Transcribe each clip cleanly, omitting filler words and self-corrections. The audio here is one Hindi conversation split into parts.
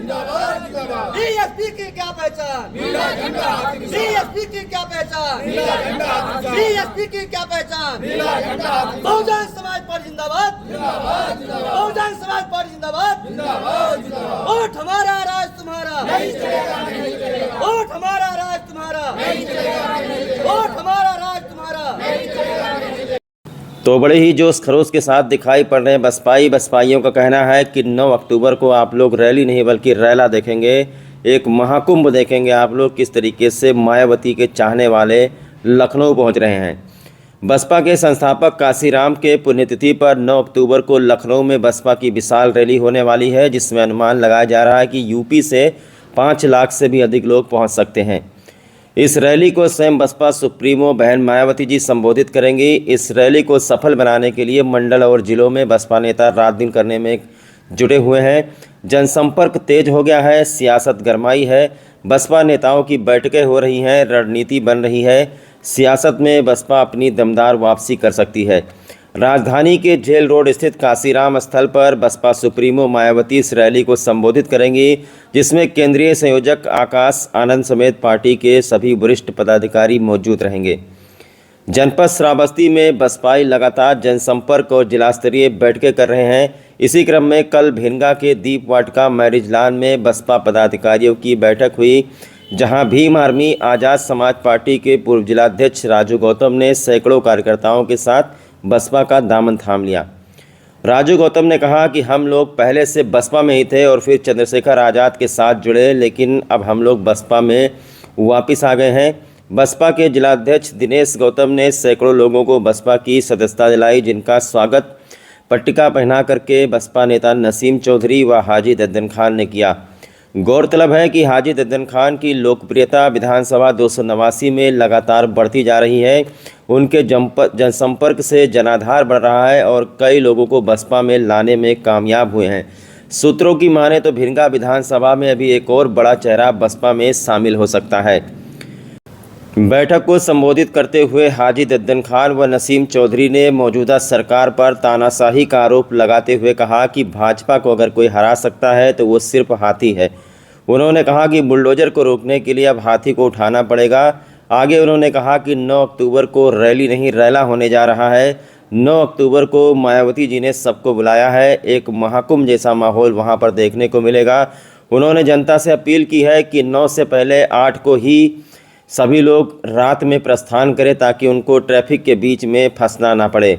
बीएसपी की क्या पहचान, बीएसपी की क्या पहचान, बीएसपी की क्या पहचान। बहुजन समाज पार्टी जिंदाबाद, बहुजन समाज पार्टी जिंदाबाद। वोट हमारा, राज तुम्हारा, वोट हमारा, राज तुम्हारा, वोट हमारा, राज तुम्हारा। तो बड़े ही जोश खरोश के साथ दिखाई पड़ रहे हैं बसपाइयों का कहना है कि 9 अक्टूबर को आप लोग रैली नहीं बल्कि रैला देखेंगे, एक महाकुंभ देखेंगे। आप लोग किस तरीके से मायावती के चाहने वाले लखनऊ पहुंच रहे हैं। बसपा के संस्थापक काशीराम के पुण्यतिथि पर 9 अक्टूबर को लखनऊ में बसपा की विशाल रैली होने वाली है, जिसमें अनुमान लगाया जा रहा है कि यूपी से 5 लाख से भी अधिक लोग पहुँच सकते हैं। इस रैली को स्वयं बसपा सुप्रीमो बहन मायावती जी संबोधित करेंगी। इस रैली को सफल बनाने के लिए मंडल और जिलों में बसपा नेता रात दिन करने में जुटे हुए हैं। जनसंपर्क तेज हो गया है, सियासत गरमाई है, बसपा नेताओं की बैठकें हो रही हैं, रणनीति बन रही है। सियासत में बसपा अपनी दमदार वापसी कर सकती है। राजधानी के जेल रोड स्थित काशीराम स्थल पर बसपा सुप्रीमो मायावती इस रैली को संबोधित करेंगी, जिसमें केंद्रीय संयोजक आकाश आनंद समेत पार्टी के सभी वरिष्ठ पदाधिकारी मौजूद रहेंगे। जनपद श्रावस्ती में बसपाई लगातार जनसंपर्क और जिला स्तरीय बैठकें कर रहे हैं। इसी क्रम में कल भिनगा के दीप वाटिका मैरिज लॉन में बसपा पदाधिकारियों की बैठक हुई, जहां भीम आर्मी आज़ाद समाज पार्टी के पूर्व जिलाध्यक्ष राजू गौतम ने सैकड़ों कार्यकर्ताओं के साथ बसपा का दामन थाम लिया। राजू गौतम ने कहा कि हम लोग पहले से बसपा में ही थे और फिर चंद्रशेखर आज़ाद के साथ जुड़े, लेकिन अब हम लोग बसपा में वापस आ गए हैं। बसपा के जिलाध्यक्ष दिनेश गौतम ने सैकड़ों लोगों को बसपा की सदस्यता दिलाई, जिनका स्वागत पट्टिका पहना करके बसपा नेता नसीम चौधरी व हाजी दद्दन खान ने किया। गौरतलब है कि हाजी दद्दन खान की लोकप्रियता विधानसभा 289 में लगातार बढ़ती जा रही है। उनके जनसंपर्क से जनाधार बढ़ रहा है और कई लोगों को बसपा में लाने में कामयाब हुए हैं। सूत्रों की माने तो भिनगा विधानसभा में अभी एक और बड़ा चेहरा बसपा में शामिल हो सकता है। बैठक को संबोधित करते हुए हाजी दद्दन खान व नसीम चौधरी ने मौजूदा सरकार पर तानाशाही का आरोप लगाते हुए कहा कि भाजपा को अगर कोई हरा सकता है तो वो सिर्फ हाथी है। उन्होंने कहा कि बुलडोजर को रोकने के लिए अब हाथी को उठाना पड़ेगा। आगे उन्होंने कहा कि 9 अक्टूबर को रैली नहीं रैला होने जा रहा है। 9 अक्टूबर को मायावती जी ने सबको बुलाया है, एक महाकुंभ जैसा माहौल वहाँ पर देखने को मिलेगा। उन्होंने जनता से अपील की है कि 9 से पहले 8 को ही सभी लोग रात में प्रस्थान करें, ताकि उनको ट्रैफिक के बीच में फंसना ना पड़े।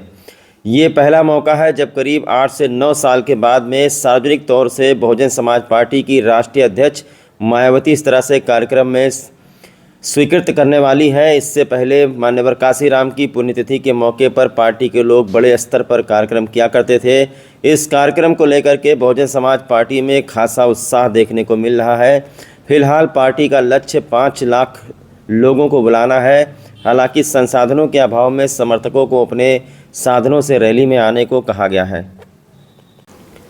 ये पहला मौका है जब करीब 8 से 9 साल के बाद में सार्वजनिक तौर से बहुजन समाज पार्टी की राष्ट्रीय अध्यक्ष मायावती इस तरह से कार्यक्रम में स्वीकृत करने वाली है। इससे पहले मान्यवर काशीराम की पुण्यतिथि के मौके पर पार्टी के लोग बड़े स्तर पर कार्यक्रम किया करते थे। इस कार्यक्रम को लेकर के बहुजन समाज पार्टी में खासा उत्साह देखने को मिल रहा है। फिलहाल पार्टी का लक्ष्य 5 लाख लोगों को बुलाना है। हालांकि संसाधनों के अभाव में समर्थकों को अपने साधनों से रैली में आने को कहा गया है।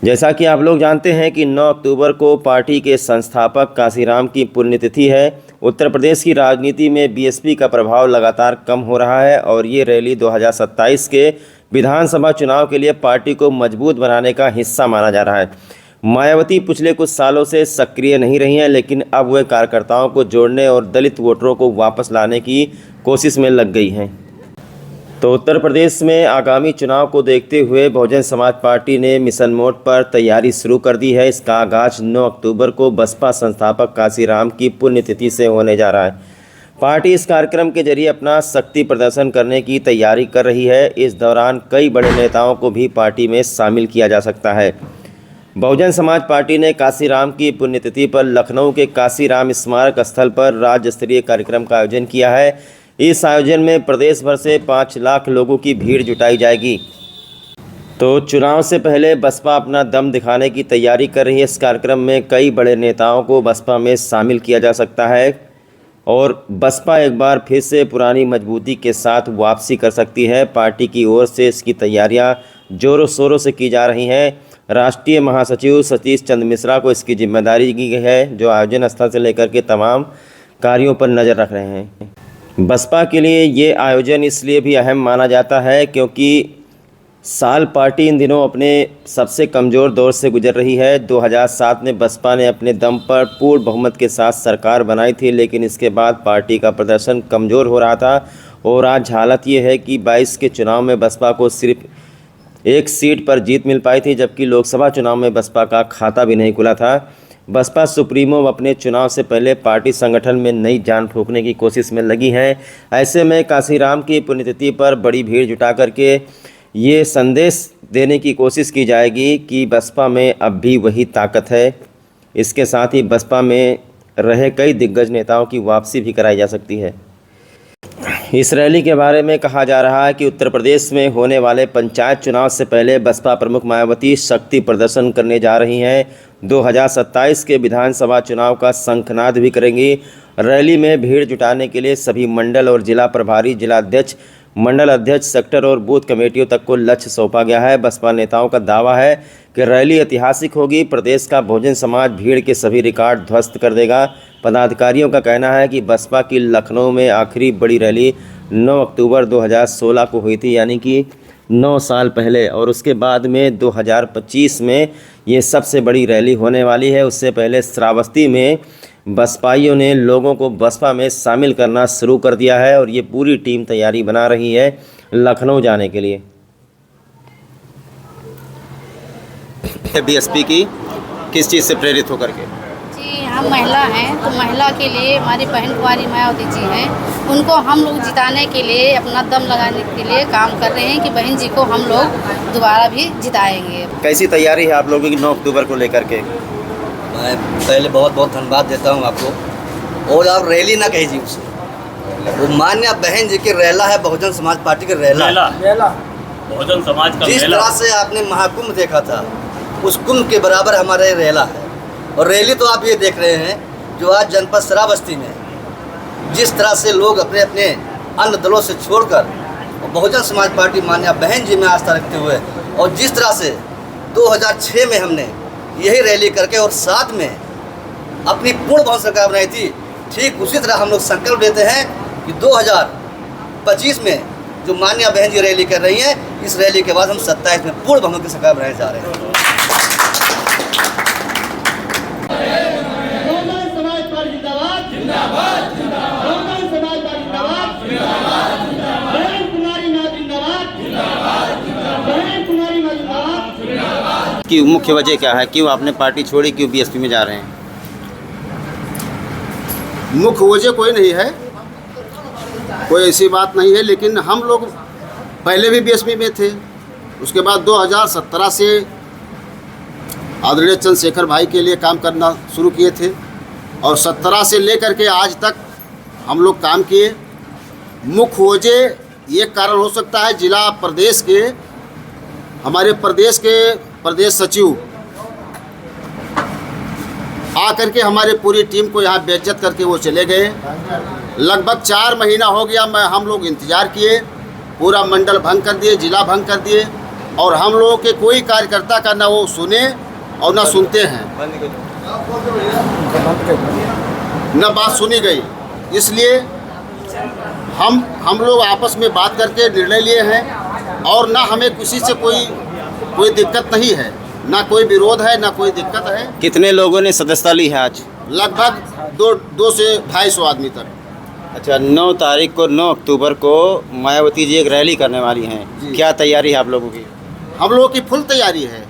जैसा कि आप लोग जानते हैं कि 9 अक्टूबर को पार्टी के संस्थापक काशीराम की पुण्यतिथि है। उत्तर प्रदेश की राजनीति में बीएसपी का प्रभाव लगातार कम हो रहा है और ये रैली 2027 के विधानसभा चुनाव के लिए पार्टी को मजबूत बनाने का हिस्सा माना जा रहा है। मायावती पिछले कुछ सालों से सक्रिय नहीं रही हैं, लेकिन अब वे कार्यकर्ताओं को जोड़ने और दलित वोटरों को वापस लाने की कोशिश में लग गई हैं। तो उत्तर प्रदेश में आगामी चुनाव को देखते हुए बहुजन समाज पार्टी ने मिशन मोड पर तैयारी शुरू कर दी है। इसका आगाज 9 अक्टूबर को बसपा संस्थापक काशीराम की पुण्यतिथि से होने जा रहा है। पार्टी इस कार्यक्रम के जरिए अपना शक्ति प्रदर्शन करने की तैयारी कर रही है। इस दौरान कई बड़े नेताओं को भी पार्टी में शामिल किया जा सकता है। बहुजन समाज पार्टी ने काशीराम की पुण्यतिथि पर लखनऊ के काशीराम स्मारक स्थल पर राज्य स्तरीय कार्यक्रम का आयोजन किया है। इस आयोजन में प्रदेश भर से 5 लाख लोगों की भीड़ जुटाई जाएगी। तो चुनाव से पहले बसपा अपना दम दिखाने की तैयारी कर रही है। इस कार्यक्रम में कई बड़े नेताओं को बसपा में शामिल किया जा सकता है और बसपा एक बार फिर से पुरानी मजबूती के साथ वापसी कर सकती है। पार्टी की ओर से इसकी तैयारियां जोरों शोरों से की जा रही हैं। राष्ट्रीय महासचिव सतीश चंद्र मिश्रा को इसकी जिम्मेदारी दी गई है, जो आयोजन स्थल से लेकर के तमाम कार्यों पर नज़र रख रहे हैं। बसपा के लिए ये आयोजन इसलिए भी अहम माना जाता है क्योंकि साल पार्टी इन दिनों अपने सबसे कमज़ोर दौर से गुजर रही है। 2007 में बसपा ने अपने दम पर पूर्ण बहुमत के साथ सरकार बनाई थी, लेकिन इसके बाद पार्टी का प्रदर्शन कमज़ोर हो रहा था और आज हालत ये है कि 22 के चुनाव में बसपा को सिर्फ एक सीट पर जीत मिल पाई थी, जबकि लोकसभा चुनाव में बसपा का खाता भी नहीं खुला था। बसपा सुप्रीमो अपने चुनाव से पहले पार्टी संगठन में नई जान फूंकने की कोशिश में लगी हैं। ऐसे में कांशीराम की पुण्यतिथि पर बड़ी भीड़ जुटा करके ये संदेश देने की कोशिश की जाएगी कि बसपा में अब भी वही ताकत है। इसके साथ ही बसपा में रहे कई दिग्गज नेताओं की वापसी भी कराई जा सकती है। इस रैली के बारे में कहा जा रहा है कि उत्तर प्रदेश में होने वाले पंचायत चुनाव से पहले बसपा प्रमुख मायावती शक्ति प्रदर्शन करने जा रही हैं। 2027 के विधानसभा चुनाव का शंखनाद भी करेंगी। रैली में भीड़ जुटाने के लिए सभी मंडल और जिला प्रभारी, जिलाध्यक्ष, मंडल अध्यक्ष, सेक्टर और बूथ कमेटियों तक को लक्ष्य सौंपा गया है। बसपा नेताओं का दावा है कि रैली ऐतिहासिक होगी। प्रदेश का बहुजन समाज भीड़ के सभी रिकॉर्ड ध्वस्त कर देगा। पदाधिकारियों का कहना है कि बसपा की लखनऊ में आखिरी बड़ी रैली 9 अक्टूबर 2016 को हुई थी, यानी कि 9 साल पहले, और उसके बाद में 2025 में ये सबसे बड़ी रैली होने वाली है। उससे पहले श्रावस्ती में बसपाइयों ने लोगों को बसपा में शामिल करना शुरू कर दिया है और ये पूरी टीम तैयारी बना रही है लखनऊ जाने के लिए। बीएसपी की किस चीज़ से प्रेरित होकर के? जी, हम महिला हैं तो महिला के लिए हमारी बहन कुमारी मायावती जी हैं, उनको हम लोग जिताने के लिए अपना दम लगाने के लिए काम कर रहे हैं कि बहन जी को हम लोग दोबारा भी जिताएंगे। कैसी तैयारी है आप लोगों की 9 अक्टूबर को लेकर के? मैं पहले बहुत बहुत धन्यवाद देता हूँ आपको। और आप रैली ना कहिए उसे, वो मान्य बहन जी की रैला है, बहुजन समाज पार्टी की रैला। बहुजन समाज का जिस तरह से आपने महाकुंभ देखा था, उस कुंभ के बराबर हमारे रैला है। और रैली तो आप ये देख रहे हैं जो आज जनपद श्रावस्ती में जिस तरह से लोग अपने अपने अन्य दलों से छोड़कर बहुजन समाज पार्टी मान्य बहन जी में आस्था रखते हुए, और जिस तरह से 2006 में हमने यही रैली करके और साथ में अपनी पूर्ण बहुमत सरकार बनाई थी, ठीक उसी तरह हम लोग संकल्प लेते हैं कि 2025 में जो मान्य बहन जी रैली कर रही हैं, इस रैली के बाद हम 27 में पूर्ण बहुमत की सरकार बनाने जा रहे हैं। कि मुख्य वजह क्या है, क्यों आपने पार्टी छोड़ी, क्यों बीएसपी में जा रहे हैं? मुख्य वजह कोई नहीं है, कोई ऐसी बात नहीं है, लेकिन हम लोग पहले भी बीएसपी में थे। उसके बाद 2017 से आदरणीय चंद्रशेखर भाई के लिए काम करना शुरू किए थे और 17 से लेकर के आज तक हम लोग काम किए। मुख्य वजह ये कारण हो सकता है, जिला प्रदेश के हमारे प्रदेश के प्रदेश सचिव आकर के हमारे पूरी टीम को यहाँ बेइज्जत करके वो चले गए। लगभग 4 महीना हो गया हम लोग इंतज़ार किए, पूरा मंडल भंग कर दिए, जिला भंग कर दिए, और हम लोगों के कोई कार्यकर्ता का ना वो सुने और ना सुनते हैं, न बात सुनी गई। इसलिए हम लोग आपस में बात करके निर्णय लिए हैं और ना हमें किसी से कोई दिक्कत नहीं है, ना कोई विरोध है, ना कोई दिक्कत है। कितने लोगों ने सदस्यता ली है आज? लगभग 2 से 250 आदमी तक। अच्छा, 9 तारीख को 9 अक्टूबर को मायावती जी एक रैली करने वाली हैं, क्या तैयारी है आप लोगों की? हम लोगों की फुल तैयारी है,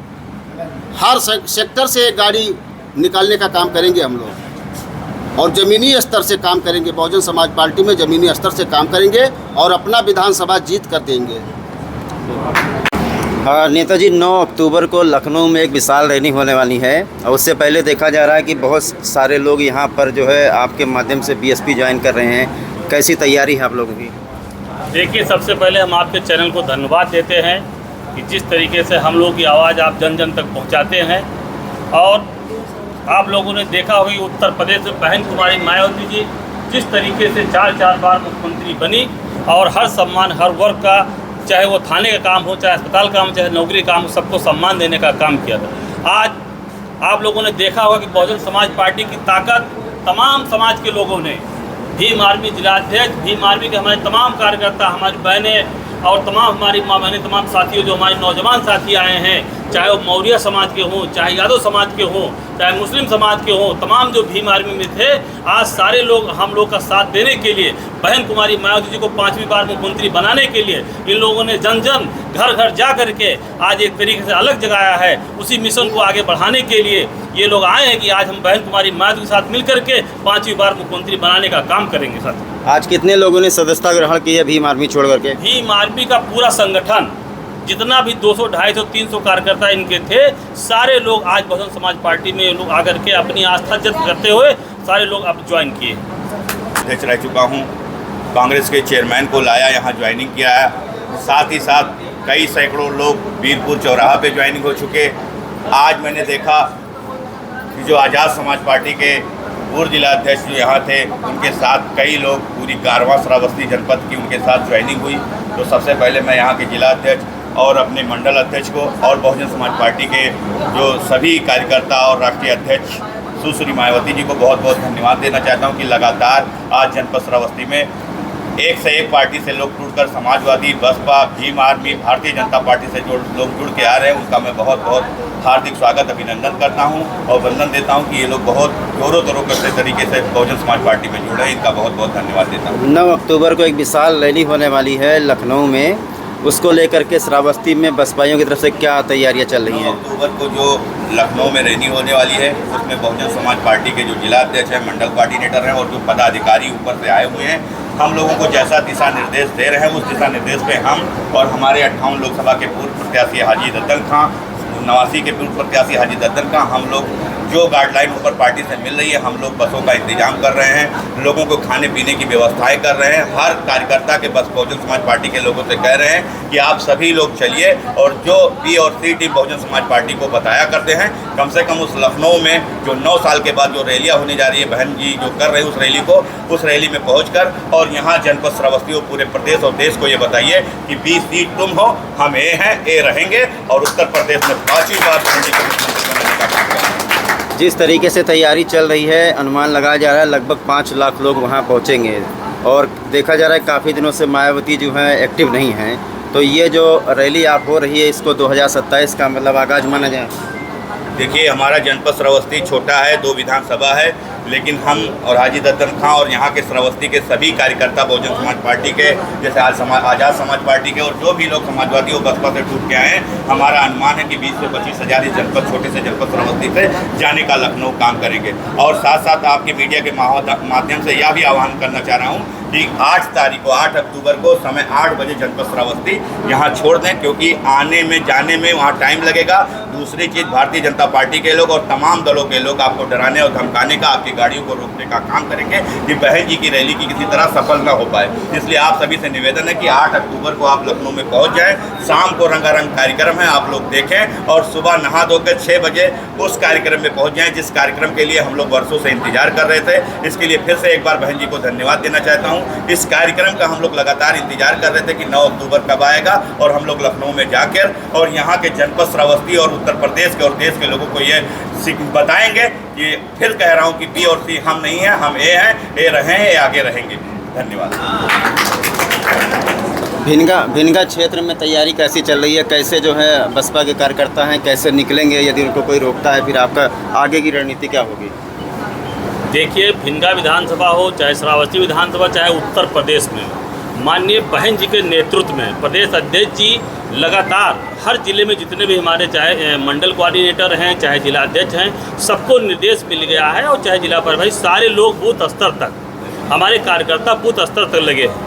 हर सेक्टर से एक गाड़ी निकालने का काम करेंगे हम लोग, और ज़मीनी स्तर से काम करेंगे। बहुजन समाज पार्टी में ज़मीनी स्तर से काम करेंगे और अपना विधानसभा जीत कर देंगे। हाँ नेताजी, 9 अक्टूबर को लखनऊ में एक विशाल रैली होने वाली है और उससे पहले देखा जा रहा है कि बहुत सारे लोग यहाँ पर जो है आपके माध्यम से बीएसपी ज्वाइन कर रहे हैं। कैसी तैयारी है आप लोगों की? देखिए, सबसे पहले हम आपके चैनल को धन्यवाद देते हैं कि जिस तरीके से हम लोग की आवाज़ आप जन जन तक पहुँचाते हैं। और आप लोगों ने देखा होगी उत्तर प्रदेश में बहन कुमारी मायावती जी जिस तरीके से 4 बार मुख्यमंत्री बनी और हर सम्मान हर वर्ग का, चाहे वो थाने का काम हो, चाहे अस्पताल काम, चाहे नौकरी काम हो, सबको सम्मान देने का काम किया था। आज आप लोगों ने देखा होगा कि बहुजन समाज पार्टी की ताकत तमाम समाज के लोगों ने, भीम आर्मी जिलाध्यक्ष, भीम आर्मी के हमारे तमाम कार्यकर्ता, हमारी बहनें और तमाम हमारी माँ बहनें, तमाम साथियों, जो हमारे नौजवान साथी आए हैं, चाहे वो मौर्य समाज के हों, चाहे यादव समाज के हों, चाहे मुस्लिम समाज के हों, तमाम जो भीम आर्मी में थे, आज सारे लोग हम लोग का साथ देने के लिए, बहन कुमारी मायावती जी को 5वीं बार मुख्यमंत्री बनाने के लिए इन लोगों ने जन जन घर घर जा करके आज एक तरीके से अलग जगाया है। उसी मिशन को आगे बढ़ाने के लिए ये लोग आए हैं कि आज हम बहन कुमारी मायावती के साथ मिल करके 5वीं बार मुख्यमंत्री बनाने का काम करेंगे। साथ आज कितने लोगों ने सदस्यता ग्रहण की है भीम आर्मी छोड़ करके? भीम आर्मी का पूरा संगठन, जितना भी 200, 250, 300 कार्यकर्ता इनके थे, सारे लोग आज बहुजन समाज पार्टी में लोग आकर के अपनी आस्था जताते करते हुए सारे लोग अब ज्वाइन किए। अध्यक्ष रह चुका हूँ, कांग्रेस के चेयरमैन को लाया, यहाँ ज्वाइनिंग किया है। साथ ही साथ कई सैकड़ों लोग वीरपुर चौराहा पे ज्वाइनिंग हो चुके। आज मैंने देखा कि जो आज़ाद समाज पार्टी के पूर्व जिला अध्यक्ष जो यहाँ थे, उनके साथ कई लोग, पूरी कारवां श्रावस्ती जनपद की उनके साथ ज्वाइनिंग हुई। तो सबसे पहले मैं यहाँ के जिला अध्यक्ष और अपने मंडल अध्यक्ष को और बहुजन समाज पार्टी के जो सभी कार्यकर्ता और राष्ट्रीय अध्यक्ष सुश्री मायावती जी को बहुत बहुत धन्यवाद देना चाहता हूँ कि लगातार आज जनपद श्रावस्ती में एक से एक पार्टी से लोग जुड़कर समाजवादी, बसपा, भीम आर्मी, भारतीय जनता पार्टी से जो लोग जुड़ के आ रहे हैं, उनका मैं बहुत बहुत हार्दिक स्वागत, अभिनंदन करता हूं और वंदन देता हूं कि ये लोग बहुत जोरों तोरों के तरीके से बहुजन समाज पार्टी में जुड़े हैं। इनका बहुत बहुत धन्यवाद देता हूँ। 9 अक्टूबर को एक विशाल रैली होने वाली है लखनऊ में, उसको लेकर के श्रावस्ती में बसपाइयों की तरफ से क्या तैयारियां चल रही हैं? 9 अक्टूबर को जो लखनऊ में रैली होने वाली है, उसमें बहुजन समाज पार्टी के जो जिला अध्यक्ष हैं, मंडल कोऑर्डिनेटर हैं और जो पदाधिकारी ऊपर से आए हुए हैं, हम लोगों को जैसा दिशा निर्देश दे रहे हैं, उस दिशा निर्देश पे हम और हमारे 58 लोकसभा के पूर्व प्रत्याशी हाजी दद्दन खां, 89 के पूर्व प्रत्याशी हाजी दद्दन खां, हम लोग जो गाइडलाइन ऊपर पार्टी से मिल रही है, हम लोग बसों का इंतजाम कर रहे हैं, लोगों को खाने पीने की व्यवस्थाएं कर रहे हैं। हर कार्यकर्ता के बस बहुजन समाज पार्टी के लोगों से कह रहे हैं कि आप सभी लोग चलिए और जो बी और सी टीम बहुजन समाज पार्टी को बताया करते हैं, कम से कम उस लखनऊ में जो 9 साल के बाद जो रैलियाँ होने जा रही है, बहन जी जो कर रहे हैं उस रैली को, उस रैली में पहुँचकर और यहाँ जनपद श्रावस्ती और पूरे प्रदेश और देश को ये बताइए कि 20 सीट तुम हो, हम ए हैं, ए रहेंगे और उत्तर प्रदेश में 5वीं बार बहन जी को मुख्यमंत्री बनाने का काम करेंगे। जिस तरीके से तैयारी चल रही है, अनुमान लगाया जा रहा है लगभग 5 लाख लोग वहां पहुंचेंगे और देखा जा रहा है काफ़ी दिनों से मायावती जो है एक्टिव नहीं हैं, तो ये जो रैली आप हो रही है, इसको 2027 का मतलब आगाज माना जाए? देखिए, हमारा जनपद श्रावस्ती छोटा है, 2 विधानसभा है, लेकिन हम और हाजी दद्दन खां और यहाँ के श्रावस्ती के सभी कार्यकर्ता बहुजन समाज पार्टी के, जैसे आज़ाद समाज पार्टी के और जो भी लोग समाजवादी और बसपा से टूट के आए हैं, हमारा अनुमान है कि 20 से 25 हज़ार इस जनपद, छोटे से जनपद श्रावस्ती से जाने का लखनऊ काम करेंगे। और साथ साथ आपके मीडिया के माध्यम से यह भी आह्वान करना चाह रहा हूँ कि 8 अक्टूबर को समय 8 बजे जनपद श्रावस्ती यहाँ छोड़ दें, क्योंकि आने में जाने में वहाँ टाइम लगेगा। दूसरी चीज़, भारतीय जनता पार्टी के लोग और तमाम दलों के लोग आपको डराने और धमकाने का, आपकी गाड़ियों को रोकने का काम करेंगे कि बहन जी की रैली की किसी तरह सफल ना हो पाए। इसलिए आप सभी से निवेदन है कि 8 अक्टूबर को आप लखनऊ में पहुँच जाएँ। शाम को रंगारंग कार्यक्रम है, आप लोग देखें और सुबह नहा धोकर 6 बजे उस कार्यक्रम में पहुँच जाएँ, जिस कार्यक्रम के लिए हम लोग वर्षों से इंतजार कर रहे थे। इसके लिए फिर से एक बार बहन जी को धन्यवाद देना चाहता हूँ। इस कार्यक्रम का हम लोग लगातार इंतजार कर रहे थे कि 9 अक्टूबर कब आएगा और हम लोग लखनऊ में जाकर और यहाँ के जनपद श्रावस्ती और उत्तर प्रदेश के और देश के लोगों को ये बताएंगे कि फिर कह रहा हूँ कि बी और सी हम नहीं हैं, हम ए हैं, ए रहे हैं, ए आगे रहेंगे। धन्यवाद। भिनगा क्षेत्र में तैयारी कैसी चल रही है? कैसे जो है बसपा के कार्यकर्ता हैं, कैसे निकलेंगे? यदि उनको कोई रोकता है, फिर आपका आगे की रणनीति क्या होगी? देखिए, भिनगा विधानसभा हो, चाहे श्रावस्ती विधानसभा, चाहे उत्तर प्रदेश में, माननीय बहन जी के नेतृत्व में प्रदेश अध्यक्ष जी लगातार हर जिले में जितने भी हमारे चाहे मंडल कोऑर्डिनेटर हैं, चाहे जिला अध्यक्ष हैं, सबको निर्देश मिल गया है और चाहे जिला प्रभारी, सारे लोग बूथ स्तर तक, हमारे कार्यकर्ता बूथ स्तर तक लगे हैं।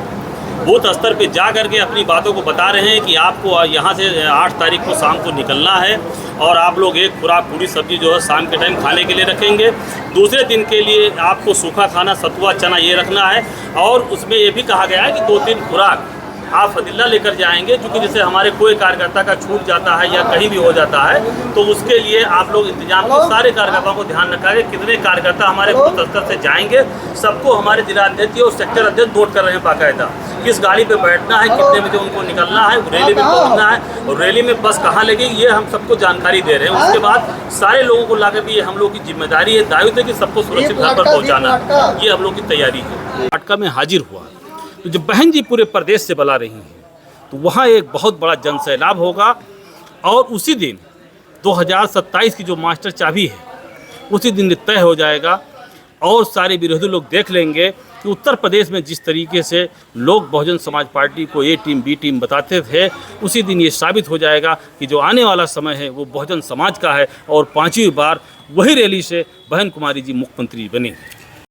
बूथ स्तर पे जा करके अपनी बातों को बता रहे हैं कि आपको यहाँ से 8 तारीख को शाम को निकलना है और आप लोग एक खुराक पूरी सब्जी जो है शाम के टाइम खाने के लिए रखेंगे। दूसरे दिन के लिए आपको सूखा खाना, सतुआ, चना ये रखना है और उसमें ये भी कहा गया है कि 2-3 खुराक आप फजीला लेकर जाएंगे, क्योंकि जैसे हमारे कोई कार्यकर्ता का छूट जाता है या कहीं भी हो जाता है, तो उसके लिए आप लोग इंतजाम को सारे कार्यकर्ताओं को ध्यान रखेंगे। कितने कार्यकर्ता हमारे बूथ स्तर से जाएंगे, सबको हमारे जिला अध्यक्ष और सेक्टर अध्यक्ष नोट कर रहे हैं बाकायदा, किस गाड़ी पे बैठना है, कितने बजे उनको निकलना है, रैली में पहुँचना है और रैली में बस कहाँ लगेगी, ये हम सबको जानकारी दे रहे हैं। उसके बाद सारे लोगों को लाकर भी ये हम लोग की जिम्मेदारी है, दायित्व है कि सबको सुरक्षित घर पर पहुँचाना, ये हम लोग की तैयारी है। अटका में हाजिर हुआ तो जब बहन जी पूरे प्रदेश से बुला रही हैं, तो वहाँ एक बहुत बड़ा जनसैलाब होगा और उसी दिन 2027 की जो मास्टर चाबी है उसी दिन तय हो जाएगा और सारे विरोधी लोग देख लेंगे कि उत्तर प्रदेश में जिस तरीके से लोग बहुजन समाज पार्टी को ए टीम बी टीम बताते थे, उसी दिन ये साबित हो जाएगा कि जो आने वाला समय है वो बहुजन समाज का है और 5वीं बार वही रैली से बहन कुमारी जी मुख्यमंत्री बनेंगे।